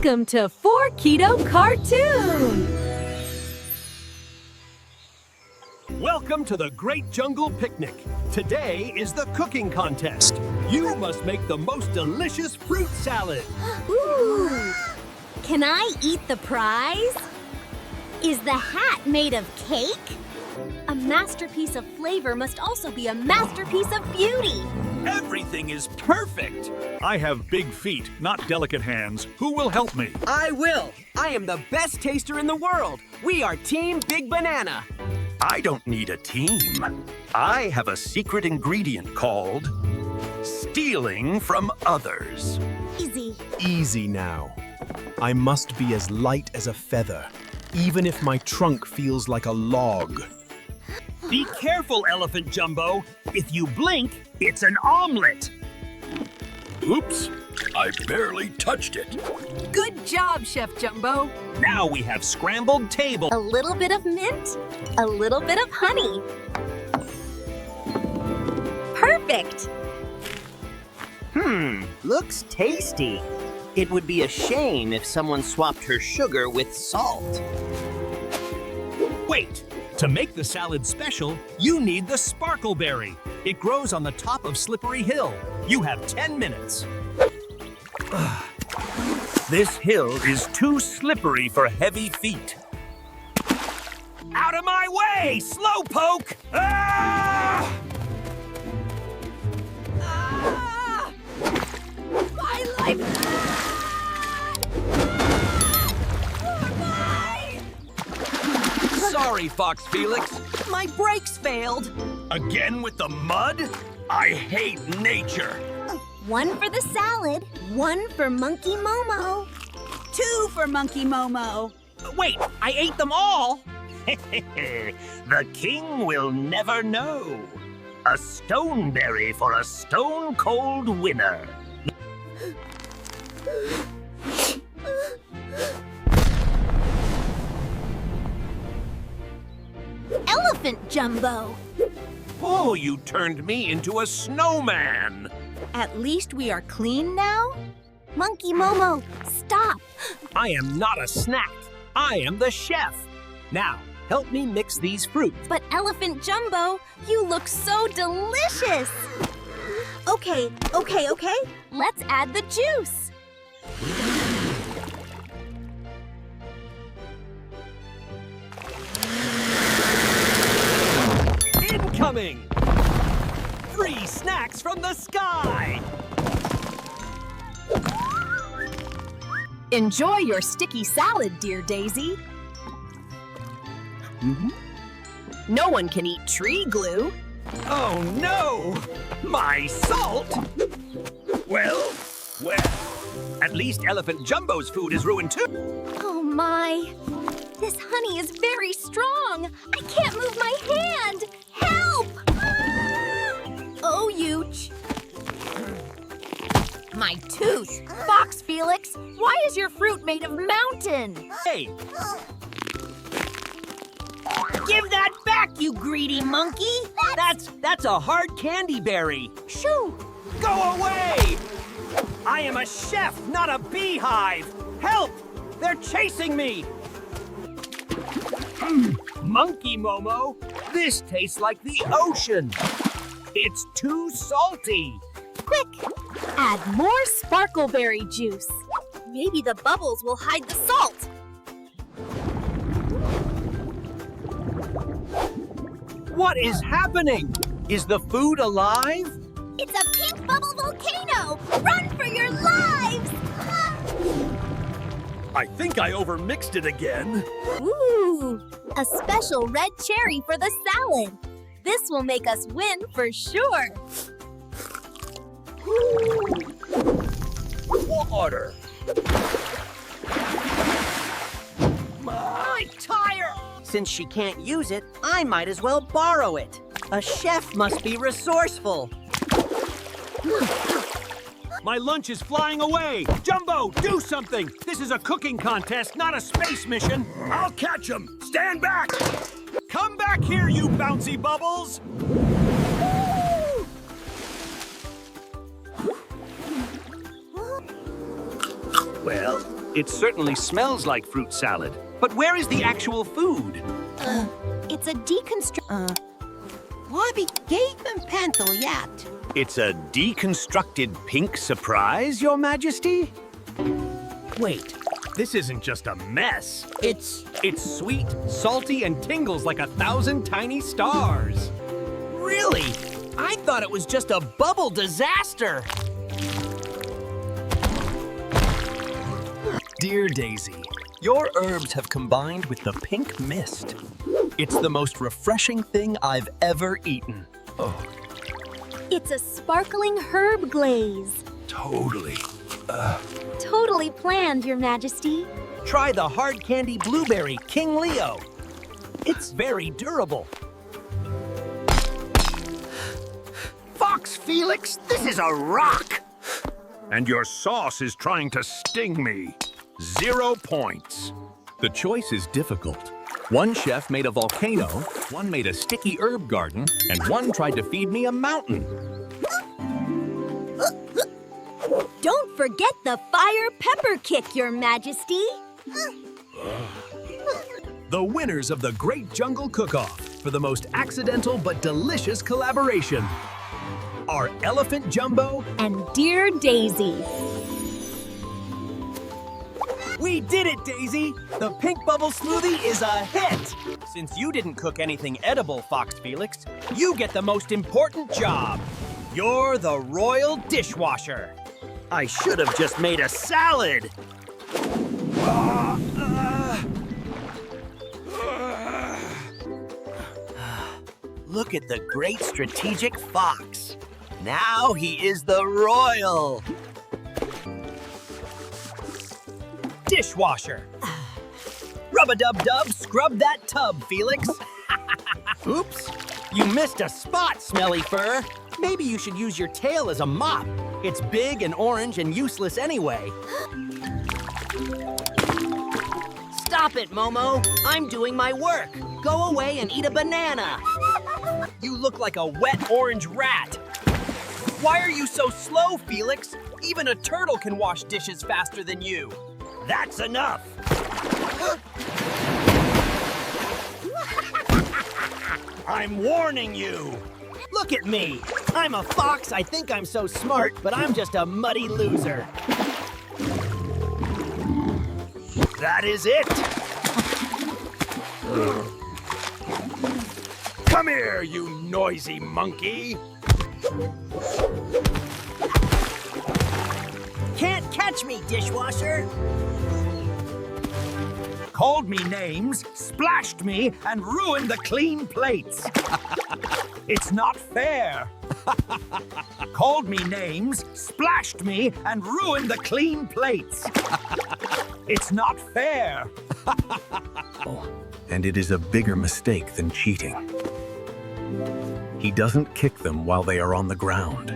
Welcome to 4 Keto Cartoon! Welcome to the Great Jungle Picnic. Today is the cooking contest. You must make the most delicious fruit salad. Ooh! Can I eat the prize? Is the hat made of cake? A masterpiece of flavor must also be a masterpiece of beauty. Everything is perfect. I have big feet, not delicate hands. Who will help me? I will. I am the best taster in the world. We are Team Big Banana. I don't need a team. I have a secret ingredient called stealing from others. Easy. Easy now. I must be as light as a feather, even if my trunk feels like a log. Be careful, Elephant Jumbo. If you blink, it's an omelet. Oops, I barely touched it. Good job, Chef Jumbo. Now we have scrambled table. A little bit of mint, a little bit of honey. Perfect. Looks tasty. It would be a shame if someone swapped her sugar with salt. Wait, to make the salad special, you need the sparkleberry. It grows on the top of Slippery Hill. You have 10 minutes. This hill is too slippery for heavy feet. Out of my way, Slowpoke! Ah! Ah! My life! Sorry, Fox Felix. My brakes failed. Again with the mud? I hate nature. One for the salad, one for Monkey Momo. 2 for Monkey Momo. Wait, I ate them all. The king will never know. A stoneberry for a stone-cold winner. Elephant Jumbo. Oh, you turned me into a snowman. At least we are clean now? Monkey Momo, stop. I am not a snack. I am the chef. Now, help me mix these fruits. But Elephant Jumbo, you look so delicious. Okay. Let's add the juice. Incoming! 3 snacks from the sky! Enjoy your sticky salad, dear Daisy. No one can eat tree glue. Oh no! My salt! Well, at least Elephant Jumbo's food is ruined too. Oh my. This honey is very strong. I can't move my hand. Help! Oh, Youch. My tooth. Fox Felix, why is your fruit made of mountain? Hey, Give that back, you greedy monkey! That's a hard candy berry. Shoo! go away! I am a chef, not a beehive! Help! They're chasing me! Monkey Momo, this tastes like the ocean. It's too salty. Quick! Add more sparkleberry juice. Maybe the bubbles will hide the salt. What is happening? Is the food alive? It's a pink bubble volcano! Run for your lives! I think I overmixed it again. Ooh! A special red cherry for the salad. This will make us win for sure. Water. My tire! Since she can't use it, I might as well borrow it. A chef must be resourceful. My lunch is flying away! Jumbo, do something! This is a cooking contest, not a space mission! I'll catch him. Stand back. Come back here, you bouncy bubbles! Well, It certainly smells like fruit salad. But where is the actual food? It's a deconstruct. Wobby gave them pencil yet. It's a deconstructed pink surprise, Your Majesty? Wait, this isn't just a mess. It's It's sweet, salty, and tingles like 1,000 tiny stars. really. I thought it was just a bubble disaster. Dear Daisy, your herbs have combined with the pink mist. It's the most refreshing thing I've ever eaten. It's a sparkling herb glaze. Totally. Totally planned, Your Majesty. Try the hard candy blueberry King Leo. It's very durable. Fox Felix, this is a rock! And your sauce is trying to sting me. 0 points. The choice is difficult. One chef made a volcano, one made a sticky herb garden, and one tried to feed me a mountain. Don't forget the fire pepper kick, Your Majesty. The winners of the Great Jungle Cook-Off for the most accidental but delicious collaboration are Elephant Jumbo. And Dear Daisy. We did it, Daisy! The pink bubble smoothie is a hit! Since you didn't cook anything edible, Fox Felix, you get the most important job. You're the royal dishwasher. I should have just made a salad. Look at the great strategic fox. Now he is the royal dishwasher. Rub-a-dub-dub, scrub that tub, Felix. Oops, you missed a spot, Smelly Fur. Maybe you should use your tail as a mop. It's big and orange and useless anyway. Stop it, Momo. I'm doing my work. Go away and eat a banana. You look like a wet orange rat. Why are you so slow, Felix? Even a turtle can wash dishes faster than you. That's enough. I'm warning you. Look at me. I'm a fox. I think I'm so smart, but I'm just a muddy loser. That is it. Come here, you noisy monkey. Can't catch me, dishwasher. Called me names, splashed me, and ruined the clean plates. It's not fair. Called me names, splashed me, and ruined the clean plates. It's not fair. And it is a bigger mistake than cheating. He doesn't kick them while they are on the ground.